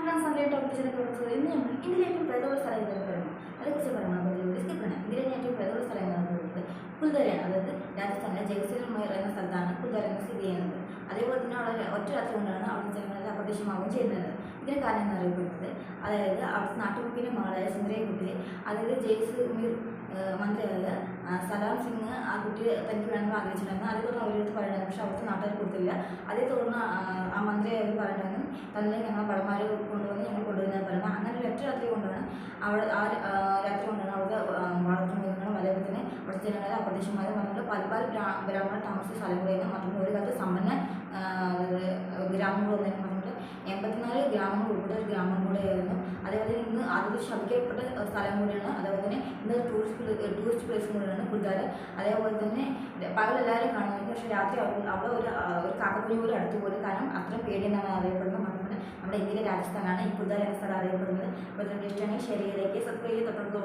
ഞാൻ സൺലൈറ്റ് ഓപ്പറേഷനെ കുറിച്ച് ഇന്ന് നമ്മൾ ഇന്ത്യയിലെ ഏറ്റവും പ്രേതമുള്ള സ്ഥലം എന്ന് പറയുന്നത് അതേക്കുറിച്ച് പറയുന്നത് സ്കിപ്പ് ചെയ്യണം. ഇന്ത്യയിലെ ഏറ്റവും പ്രേതമുള്ള സ്ഥലം എന്ന് പറയുന്നത് കുൽദരയാണ്. അതായത് രാജസ്ഥാനിലെ ജയ്സൽമേർ എന്ന സ്ഥലത്താണ് കുൽദര സ്ഥിതി ചെയ്യുന്നത്. അതേപോലെ തന്നെ അവിടെ ഒറ്റ രാത്രി കൊണ്ടാണ് അവിടുത്തെ ജനങ്ങളെ അപ്രത്യക്ഷമാവുകയും ചെയ്യുന്നത്. ഇതിന് കാരണം എന്നറിയപ്പെടുന്നത് അതായത് അവിടുത്തെ നാട്ടുമുക്കിൻ്റെ മകളായ സുന്ദരയെ കുട്ടിയെ അതായത് ജയ്സൽമേർ മന്ത്രിയായ സലാം സിംഗ് ആ കുട്ടിയെ തനിക്ക് വേണമെന്ന് ആഗ്രഹിച്ചിട്ടുണ്ടായിരുന്നു. അതേ തുടർന്ന് അവരെടുത്ത് പറയണമെന്ന്, പക്ഷേ അവിടുത്തെ നാട്ടുകാർ കൊടുത്തില്ല. അതേ തുടർന്ന് ആ മന്ത്രി അവർ പറയണമെന്നും തന്നെ ഞങ്ങൾ പടമാരെ കൊണ്ടുവന്ന് ഞങ്ങൾ കൊണ്ടുവരുന്നത് പറയുന്നത്. അങ്ങനെ ഒരു ഒറ്റ രാത്രി കൊണ്ടാണ് അവിടെ രാത്രി കൊണ്ടാണ് അവിടുത്തെ വളർത്തുമൃഗങ്ങളും അതേപോലെ തന്നെ അവിടുത്തെ ജനങ്ങളെ അപ്രത്യക്ഷമായത് പറഞ്ഞിട്ട് പല പല ഗ്രാമങ്ങൾ താമസിച്ച സ്ഥലങ്ങളിൽ മാത്രം ഒരു കാലത്ത് സമ്പന്ന ഗ്രാമങ്ങൾ ഒന്നും പറഞ്ഞിട്ട് 84 ഗ്രാമങ്ങൾ ഉൾപ്പെട്ട ഒരു ഗ്രാമം കൂടെയായിരുന്നു. അതേപോലെ ഇന്ന് ആദ്യത്തെ ശപിക്കപ്പെട്ട സ്ഥലം കൂടിയാണ്. അതേപോലെ തന്നെ ഇന്ന് ടൂറിസ്റ്റ് പ്ലേസും കൂടിയാണ് കുൽദാര. അതേപോലെ തന്നെ പകലെല്ലാവരും കാണുന്നുണ്ട്, പക്ഷേ രാത്രി അവിടെ ഒരു കാക്കക്കുഞ്ഞു പോലും അടുത്ത് പോലും, കാരണം അത്രയും പേടിയെന്നാണ് അറിയപ്പെടുന്നത്. മാത്രമല്ല നമ്മുടെ ഇന്ത്യയിലെ രാജസ്ഥാനാണ് ഈ കുൽദാര എന്ന സ്ഥലം അറിയപ്പെടുന്നത്. അപ്പോൾ ഇഷ്ടമാണെങ്കിൽ ഷെയർ ചെയ്തേക്ക്, സബ്സ്ക്രൈബ് ചെയ്ത് തൊട്ടടുത്ത്